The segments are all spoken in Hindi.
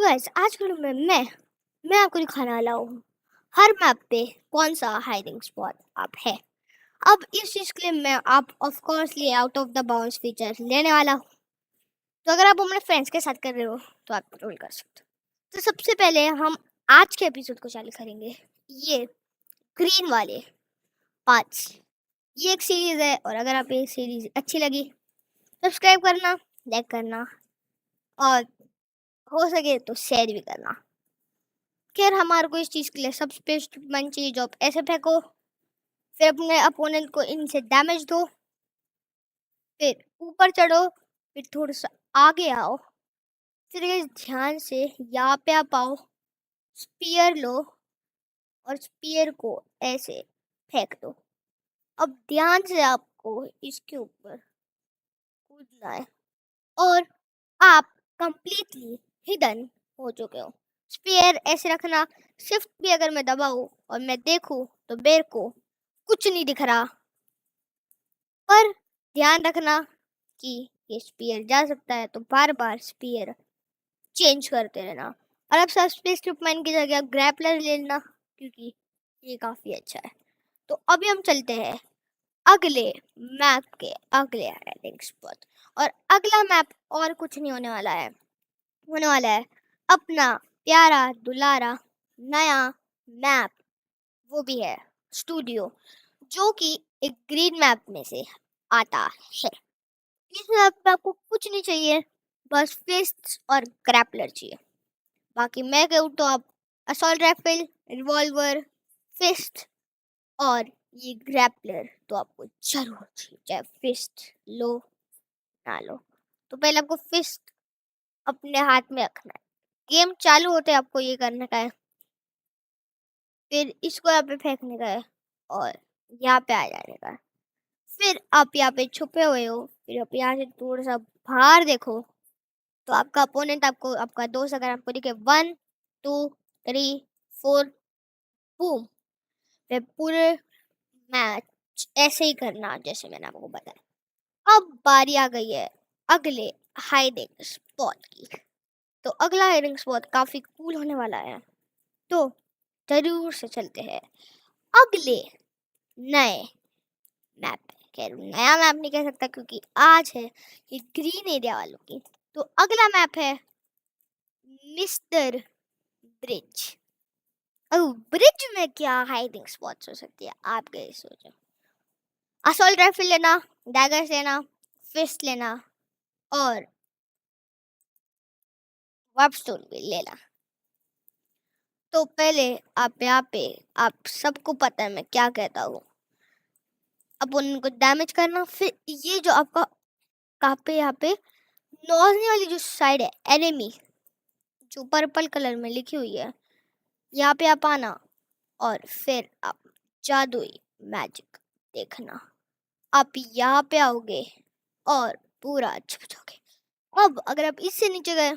गाइस आज के वीडियो में मैं आपको दिखाने वाला हूँ हर मैप पे कौन सा हाइडिंग स्पॉट आप है। अब इस चीज़ के लिए मैं आप of coarsely out of the bounds feature लेने वाला हूँ। तो अगर आप अपने फ्रेंड्स के साथ कर रहे हो तो आप रोल कर सकते हो। तो सबसे पहले हम आज के एपिसोड को चालू करेंगे ये ग्रीन वाले पार्ट्स। ये एक सीरीज है और अगर आप ये सीरीज अच्छी लगी सब्सक्राइब करना, लाइक करना और हो सके तो शेयर भी करना। खैर हमारे को इस चीज़ के लिए सब स्पेस बन चाहिए जो आप ऐसे फेंको, फिर अपने अपोनेंट को इनसे डैमेज दो, फिर ऊपर चढ़ो, फिर थोड़ा सा आगे आओ, फिर guys ध्यान से यहाँ पे आप आओ, स्पीयर लो और स्पीयर को ऐसे फेंक दो। अब ध्यान से आपको इसके ऊपर कूदना है और आप कंप्लीटली हिडन हो चुके हो। स्पीयर ऐसे रखना, शिफ्ट भी अगर मैं दबाऊं और मैं देखूं तो मेरे को कुछ नहीं दिख रहा, पर ध्यान रखना कि ये स्पीयर जा सकता है तो बार बार स्पीयर चेंज करते रहना। और अब सब स्पेस ट्रिपमैन की जगह आप ग्रैपलर ले लेना क्योंकि ये काफ़ी अच्छा है। तो अभी हम चलते हैं अगले मैप के अगले हाइडिंग स्पॉट। और अगला मैप और कुछ नहीं होने वाला है अपना प्यारा दुलारा नया मैप, वो भी है स्टूडियो, जो कि एक ग्रीन मैप में से आता है। इस मैप में आपको कुछ नहीं चाहिए, बस फिस्ट्स और ग्रैपलर चाहिए। बाकी मैं कहूँ तो आप असॉल्ट राइफल, रिवॉल्वर, फिस्ट और ये ग्रैपलर तो आपको जरूर चाहिए, चाहे फिस्ट लो ना लो। तो पहले आपको फिस्ट अपने हाथ में रखना है, गेम चालू होते आपको ये करने का है, फिर इसको यहाँ पे फेंकने का है और यहाँ पे आ जाने का है। फिर आप यहाँ पे छुपे हुए हो, फिर आप यहाँ से थोड़ा सा बाहर देखो तो आपका अपोनेंट आपका दोस्त अगर आपको दिखे 1 2 3 4 बूम, फिर पूरे मैच ऐसे ही करना जैसे मैंने आपको बताया। अब बारी आ गई है अगले हाइडिंग स्पॉट की। तो अगला हाइडिंग स्पॉट काफी कूल होने वाला है, तो जरूर से चलते हैं अगले नए मैप पे। खैर नया मैप नहीं कह सकता क्योंकि आज है ये ग्रीन एरिया वालों की। तो अगला मैप है मिस्टर ब्रिज। अब ब्रिज में क्या हाइडिंग स्पॉट्स हो सकती है आप गए सोचो। असॉल्ट राइफल लेना, डैगर्स लेना, फिस्ट लेना और वार्पस्टोन भी लेना। तो पहले आप यहाँ पे, आप सबको पता है मैं क्या कहता हूँ, अब उनको डैमेज करना। फिर ये जो आपका यहाँ पे नौजनी वाली जो साइड है एनिमी जो पर्पल कलर में लिखी हुई है, यहाँ पे आप आना और फिर आप जादुई मैजिक देखना। आप यहाँ पे आओगे और पूरा छुप जाओगे। अब अगर आप इससे नीचे गए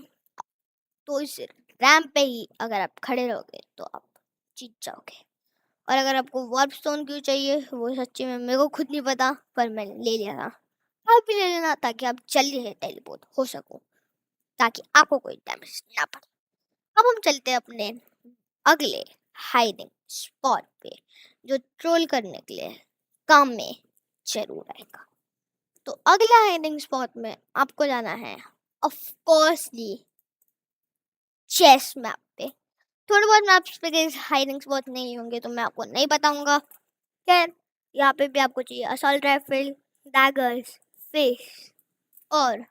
तो इस रैंप पे ही अगर आप खड़े रहोगे तो आप जीत जाओगे। और अगर आपको वार्प स्टोन क्यों चाहिए वो सच्ची में मेरे को खुद नहीं पता, पर मैंने ले लिया था। आप भी ले लेना ताकि आप जल्दी से टेलीपोर्ट हो सको, ताकि आपको कोई डैमेज ना पड़े। अब हम चलते हैं अपने अगले हाइडिंग स्पॉट पे जो ट्रोल करने के लिए काम में जरूर आएगा। तो अगला हाइडिंग स्पॉट में आपको जाना है ऑफ कोर्सली चेस मैप पे। थोड़े बहुत मैप्स पे हाइडिंग स्पॉट नहीं होंगे तो मैं आपको नहीं बताऊंगा। खैर यहाँ पे भी आपको चाहिए असॉल्ट राइफल, डैगर्स, फिश और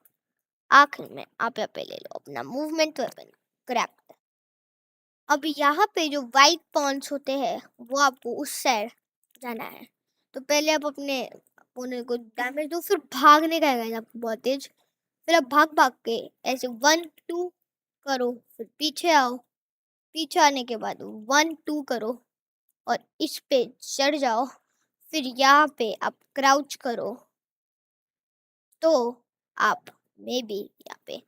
आखिर में आप यहाँ पे ले लो अपना मूवमेंट वेपन ग्रैप्लर। अब यहाँ पे जो वाइट पॉन्स होते हैं वो आपको उस साइड जाना है। तो पहले आप अपने अपोनेंट को डैमेज दो, फिर भागने का है आपको बहुत तेज। फिर आप भाग भाग के ऐसे 1 2 करो, फिर पीछे आओ, पीछे आने के बाद 1 2 करो और इस पे चढ़ जाओ। फिर यहाँ पे आप क्राउच करो तो आप मे बी यहाँ पे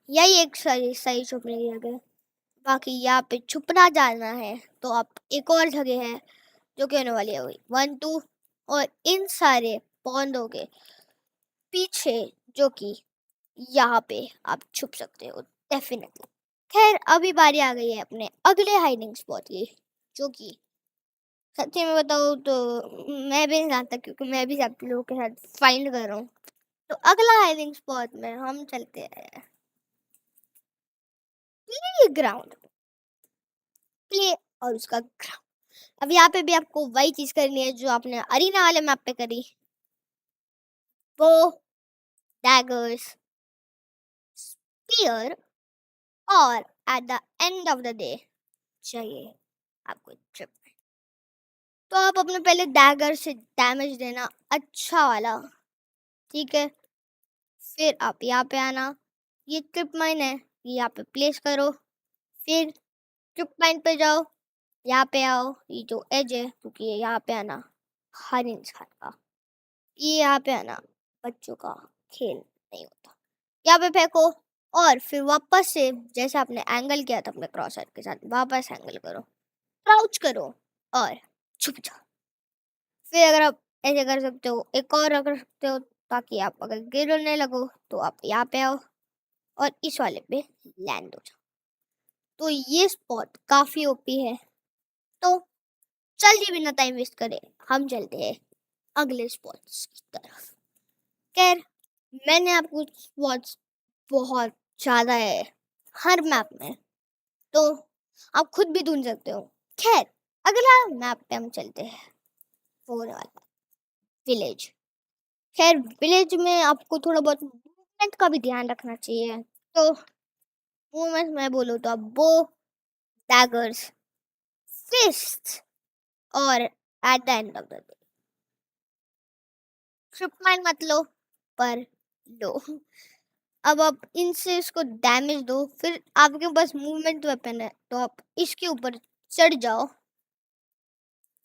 यही एक सही छुपने की जगह है। बाकी यहाँ पे छुपना जाना है तो आप एक और जगह है जो कि होने वाली है वही 1 2 और इन सारे पौधों के पीछे जो कि यहाँ पे आप छुप सकते हो डेफिनेटली। खैर अभी बारी आ गई है अपने अगले हाइडिंग स्पॉट की, जो कि सच्ची में बताऊँ तो मैं भी नहीं जानता, क्योंकि मैं भी आप लोगों के साथ फाइंड कर रहा हूँ। तो अगला हाइडिंग स्पॉट में हम चलते हैं प्ले ग्राउंड, प्ले और उसका ग्राउंड। अब यहाँ पे भी आपको वही चीज करनी है जो आपने अरीना वाले मैप पे करी, वो डैगर्स, स्पीयर, और at the end of the day चाहिए आपको ट्रिप। तो आप अपने पहले डैगर से डैमेज देना अच्छा वाला, ठीक है। फिर आप यहाँ पे आना, ये ट्रिप माइन है, ये यहाँ पे प्लेस करो। फिर ट्रिप माइन पे जाओ, यहाँ पे आओ, ये जो एज है, क्योंकि ये यहाँ पे आना हर इंसान का, ये यहाँ पे आना बच्चों का खेल नहीं होता। यहाँ पे फेंको और फिर वापस से जैसे आपने एंगल किया था अपने क्रॉसर के साथ, वापस एंगल करो, क्राउच करो और छुप जाओ। फिर अगर आप ऐसे कर सकते हो, एक और कर सकते हो, ताकि आप अगर गिरने लगो तो आप यहाँ पे आओ और इस वाले पे लैंड हो जाओ। तो ये स्पॉट काफी ओपी है। तो चलिए बिना टाइम वेस्ट करे हम चलते हैं अगले स्पॉट्स की तरफ। खैर मैंने आपको स्पॉट्स बहुत ज़्यादा है हर मैप में, तो आप खुद भी ढूंढ सकते हो। खैर अगला मैप पे हम चलते हैं, वो वाला विलेज। खैर विलेज में आपको थोड़ा बहुत मूवमेंट का भी ध्यान रखना चाहिए। तो मूवमेंट मैं बोलूँ तो आप बो, डैगर्स, फिस्ट और at the end of the day tripmine मत लो, पर लो। अब आप इनसे इसको डैमेज दो, फिर आपके पास मूवमेंट वेपन है तो आप इसके ऊपर चढ़ जाओ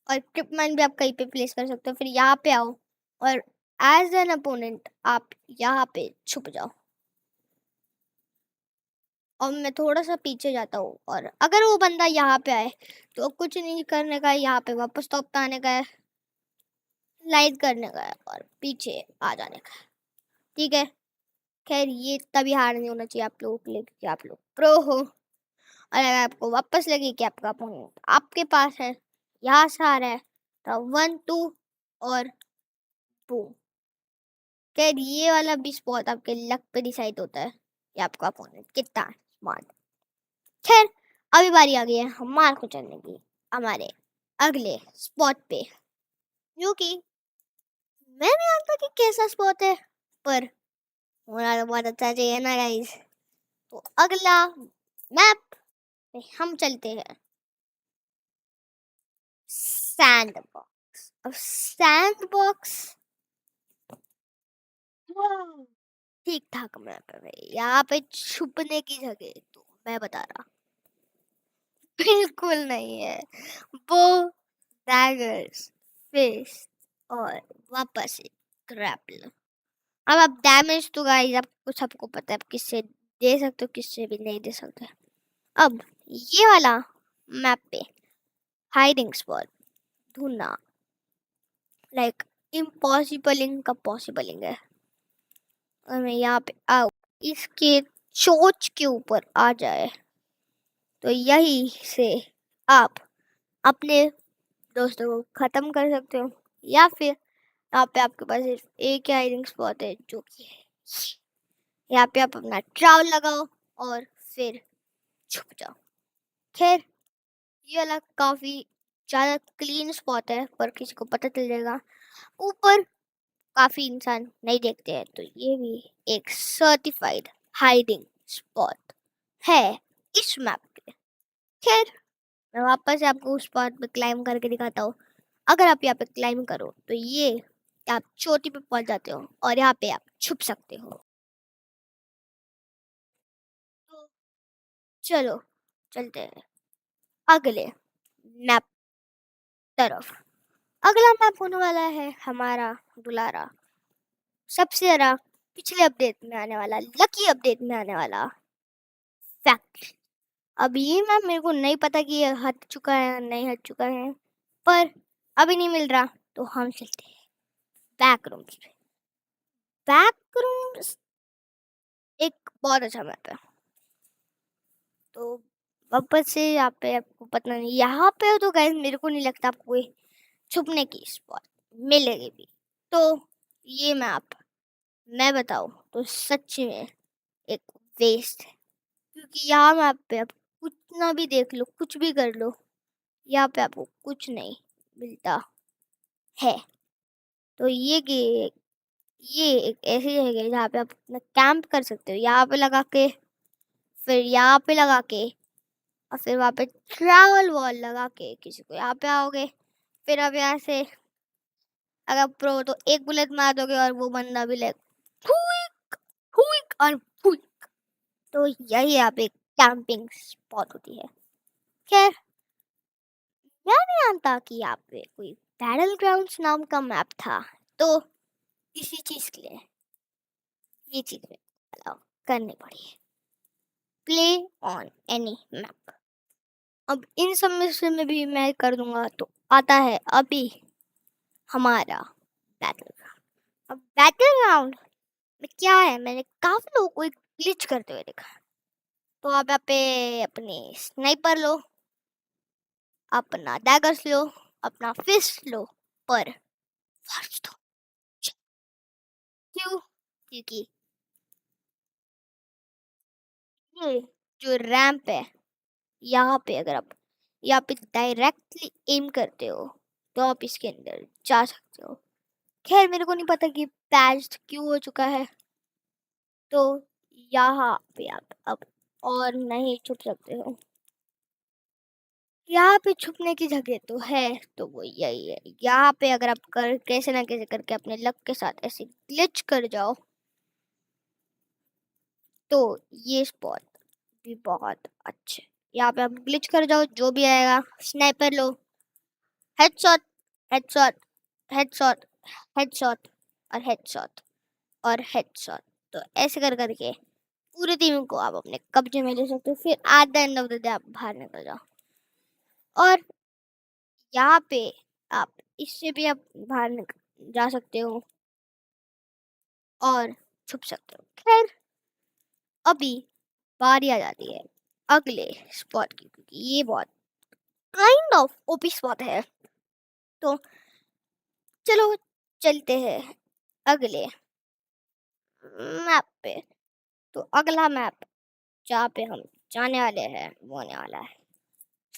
और ट्रिपमाइन भी आप कहीं पे प्लेस कर सकते हो। फिर यहाँ पे आओ और एज एन अपोनेंट आप यहाँ पे छुप जाओ। और मैं थोड़ा सा पीछे जाता हूँ, और अगर वो बंदा यहाँ पे आए तो कुछ नहीं करने का है, यहाँ पे वापस टॉप पे आने का है, लाइट करने का है और पीछे आ जाने का है, ठीक है। खैर ये तभी हार नहीं होना चाहिए आप लोगों के लिए, क्योंकि आप लोग प्रो हो। और अगर आपको वापस लगे कि आपका अपोनेंट आपके पास है, यहाँ से आ रहा है, तो 1 2 और बूम। खैर ये वाला भी स्पॉट आपके लक पे डिसाइड होता है कि आपका अपोनेंट कितना स्मार्ट। खैर अभी बारी आ गई है हमारे को चलने की हमारे अगले स्पॉट पे, जो कि मैं नहीं जानता कि कैसा स्पॉट है, पर होना तो बहुत अच्छा चाहिए ना गाइस। तो अगला मैप पे हम चलते हैं सैंड बॉक्स। अब सैंड बॉक्स ठीक ठाक मैप है भाई, यहाँ पे छुपने की जगह तो मैं बता रहा बिल्कुल नहीं है। वो डैगर्स, फिश और वापस से ग्रैपल। अब आप डैमेज तो गाइस आपको सबको पता है, आप किससे दे सकते हो किससे भी नहीं दे सकते। अब ये वाला मैप पे हाइडिंग स्पॉट ढूंढना लाइक इम्पॉसिबलिंग का पॉसिबलिंग है। और मैं यहाँ पे आओ, इसके चोंच के ऊपर आ जाए तो यही से आप अपने दोस्तों को ख़त्म कर सकते हो। या फिर यहाँ पे आपके पास सिर्फ एक ही हाइडिंग स्पॉट है, जो कि है यहाँ पे आप अपना ट्राउल लगाओ और फिर छुप जाओ। खैर ये वाला काफ़ी ज़्यादा क्लीन स्पॉट है, पर किसी को पता चल जाएगा। ऊपर काफ़ी इंसान नहीं देखते हैं, तो ये भी एक सर्टिफाइड हाइडिंग स्पॉट है इस मैप पे। खैर मैं वापस से आपको उस स्पॉट पे क्लाइम करके दिखाता हूँ। अगर आप यहाँ पे क्लाइम करो तो ये आप चोटी पे पहुंच जाते हो और यहाँ पे आप छुप सकते हो। तो चलो चलते हैं अगले मैप तरफ। अगला मैप होने वाला है हमारा दुलारा, सबसे ज़्यादा पिछले अपडेट में आने वाला, लकी अपडेट में आने वाला फैक्ट। अब ये मैप मेरे को नहीं पता कि ये हट चुका है या नहीं हट चुका है, पर अभी नहीं मिल रहा तो हम चलते हैं बैक रूम्स पे। बैक रूम्स एक बहुत अच्छा मैप है। तो वापस से यहाँ पे आपको पता नहीं, यहाँ पे तो गाइस मेरे को नहीं लगता आपको कोई छुपने की स्पॉट मिलेगी भी। तो ये मैं बताऊँ तो सच में एक वेस्ट है, क्योंकि यहाँ मैप पे आप कितना भी देख लो, कुछ भी कर लो, यहाँ पे आपको कुछ नहीं मिलता है। तो ये एक ऐसी जगह है जहाँ पे आप अपना कैंप कर सकते हो, यहाँ पे लगा के, फिर यहाँ पे लगा के, और फिर वहाँ पे ट्रैवल वॉल लगा के किसी को यहाँ पे आओगे। फिर आप यहाँ से अगर प्रो हो तो एक बुलेट मार दोगे और वो बंदा भी लाइक हुईक हुईक और हुईक। तो यही यहाँ पे कैंपिंग स्पॉट होती है। खैर, मैं नहीं जानता कि यहाँ पे कोई बैटल ग्राउंड्स नाम का मैप था, तो इसी चीज के लिए ये चीज में अलाउ करनी पड़ी है, प्ले ऑन एनी मैप। अब इन सब में से मैं भी मैं कर दूंगा तो आता है अभी हमारा बैटल ग्राउंड। अब बैटल ग्राउंड में क्या है, मैंने काफी लोगों को ग्लिच करते हुए देखा। तो आप यहाँ पे अपने स्नाइपर लो, अपना डैगर्स लो, अपना फिस्ट लो, पर फर्स्ट क्यों? क्योंकि ये जो रैंप है, यहाँ पे अगर आप यहाँ पे डायरेक्टली एम करते हो तो आप इसके अंदर जा सकते हो। खैर, मेरे को नहीं पता कि पैच क्यों हो चुका है, तो यहाँ पे आप अब और नहीं छुप सकते हो। यहाँ पे छुपने की जगह तो है, तो वो यही है। यहाँ पे अगर आप कैसे ना कैसे करके अपने लक के साथ ऐसे ग्लिच कर जाओ तो ये स्पॉट भी बहुत अच्छे। यहाँ पे आप ग्लिच कर जाओ, जो भी आएगा स्नाइपर लो, हेडशॉट, हेडशॉट, हेडशॉट, हेडशॉट और हेडशॉट और हेडशॉट। तो ऐसे कर करके पूरी टीम को आप अपने कब्जे में ले सकते हो। फिर eight the end of the day आप बाहर निकल जाओ, और यहाँ पे आप इससे भी आप बाहर निकल जा सकते हो और छुप सकते हो। खैर, अभी बारी आ जाती है अगले स्पॉट की, क्योंकि ये बहुत काइंड ऑफ ओपी स्पॉट है। तो चलो चलते हैं अगले मैप पे। तो अगला मैप जहाँ पे हम जाने वाले हैं वो आने वाला है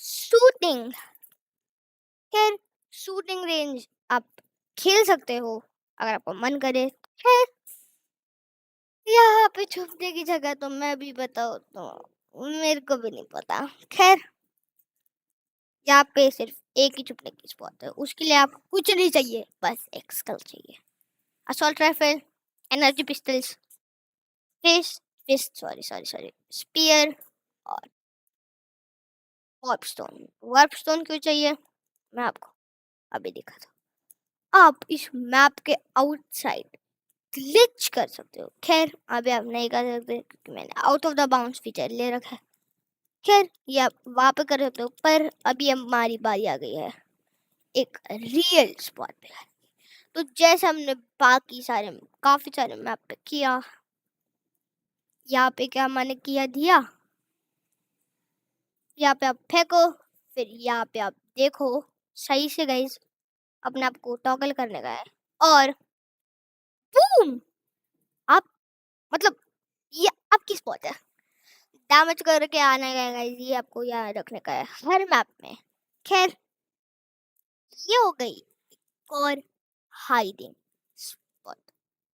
शूटिंग। खैर, शूटिंग रेंज आप खेल सकते हो अगर आपको मन करे। खैर, यहाँ पे छुपने की जगह तो मैं भी बताऊँ तो मेरे को भी नहीं पता। खैर, यहाँ पे सिर्फ एक ही छुपने की स्पॉट है, उसके लिए आपको कुछ नहीं चाहिए, बस एक स्कल चाहिए, assault rifle, energy pistols, fist fist sorry sorry sorry spear और वार्प स्टोन। वार्प स्टोन क्यों चाहिए मैं आपको अभी दिखाता हूँ। आप इस मैप के आउटसाइड ग्लिच कर सकते हो। खैर, अभी आप नहीं कर सकते क्योंकि मैंने out of the bounds feature ले रखा है। खैर, ये आप वहाँ पे कर सकते हो, पर अभी हमारी बारी आ गई है एक रियल स्पॉट पे। तो जैसे हमने बाकी सारे काफी सारे मैप पे किया, यहाँ पे क्या मैंने किया दिया, यहाँ पे आप फेंको, फिर यहाँ पे आप देखो सही से गाइस, अपने आप को टॉगल करने का है, और बूम, आप मतलब ये आपकी स्पॉट है। डैमेज करके आने का है गाइस, ये आपको याद रखने का है हर मैप में। खैर, ये हो गई और हाइडिंग स्पॉट।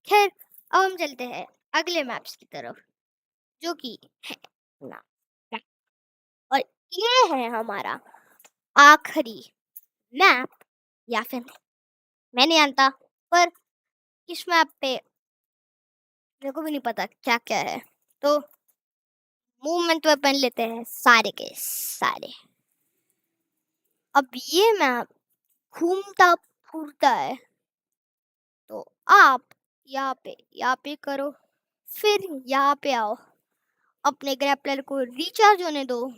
खैर, अब हम चलते हैं अगले मैप्स की तरफ, जो कि है ना, और ये है हमारा आखिरी मैप, या फिर मैं नहीं जानता, पर इस मैप पे मेरे को भी नहीं पता क्या क्या है। तो मूवमेंट वेपन लेते हैं सारे के सारे। अब ये मैप घूमता फूरता है, तो आप यहाँ पे करो, फिर यहाँ पे आओ, अपने ग्रैपलर को रिचार्ज होने दो,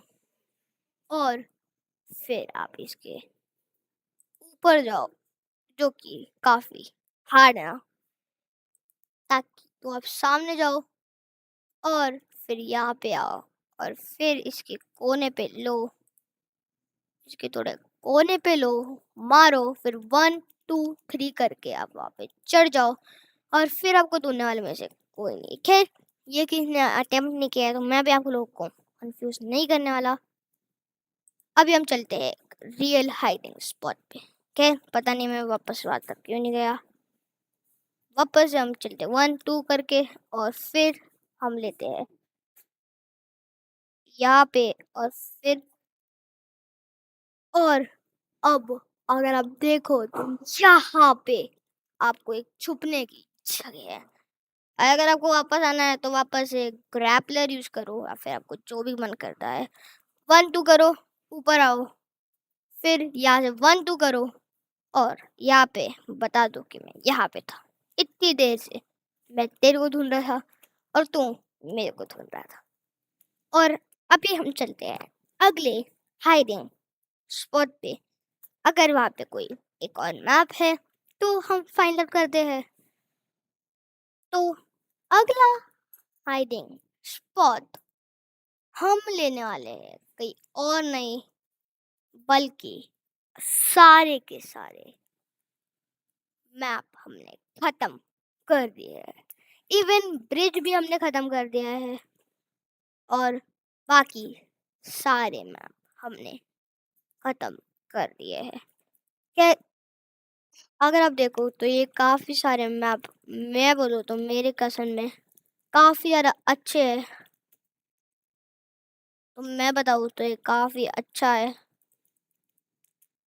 और फिर आप इसके ऊपर जाओ, जो कि काफी हार्ड है ना, ताकि तो आप सामने जाओ और फिर यहाँ पे आओ और फिर इसके कोने पे लो, इसके थोड़े कोने पे लो, मारो, फिर 1 2 3 करके आप वहाँ पे चढ़ जाओ और फिर आपको ढूँढने वाले में से कोई नहीं। खैर, ये किसी ने अटेम्प्ट नहीं किया है तो मैं भी आप लोगों को कंफ्यूज नहीं करने वाला। अभी हम चलते हैं रियल हाइडिंग स्पॉट पे। खैर, पता नहीं मैं वापस रात तक क्यों नहीं गया। वापस हम चलते 1 2 करके और फिर हम लेते हैं यहाँ पे और फिर और अब अगर आप देखो तो यहाँ पे आपको एक छुपने की जगह है। अगर आपको वापस आना है तो वापस से ग्रैपलर यूज करो या फिर आपको जो भी मन करता है 1 2 करो, ऊपर आओ, फिर यहाँ से 1 2 करो और यहाँ पे बता दो कि मैं यहाँ पे था। इतनी देर से मैं तेरे को ढूंढ रहा था और तू मेरे को ढूंढ रहा था। और अभी हम चलते हैं अगले हाइडिंग स्पॉट पे। अगर वहाँ पे कोई एक और मैप है तो हम फाइंड आउट करते हैं। तो अगला हाइडिंग स्पॉट हम लेने वाले हैं कहीं और नहीं बल्कि सारे के सारे मैप हमने खत्म कर दिए हैं। इवन ब्रिज भी हमने खत्म कर दिया है और बाकी सारे मैप हमने खत्म कर दिए हैं। क्या अगर आप देखो तो ये काफ़ी सारे मैप, मैं बोलूँ तो मेरे कसन में काफ़ी ज़्यादा अच्छे हैं। तो मैं बताऊँ तो ये काफ़ी अच्छा है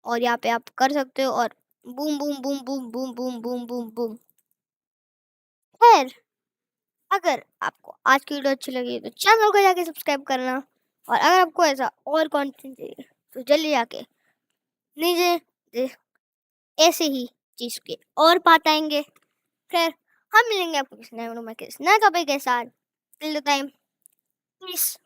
और यहाँ पे आप कर सकते हो और boom boom boom boom boom boom boom boom boom. खैर, अगर आपको आज की वीडियो अच्छी लगी तो चैनल को जाके सब्सक्राइब करना और अगर आपको ऐसा और कंटेंट चाहिए तो जल्दी जाके नीचे ऐसे ही चीज़ के और पात आएंगे। खैर, हम मिलेंगे आपको किसी नए वीडियो में किसी नए टॉपिक के साथ। Till the time, piece.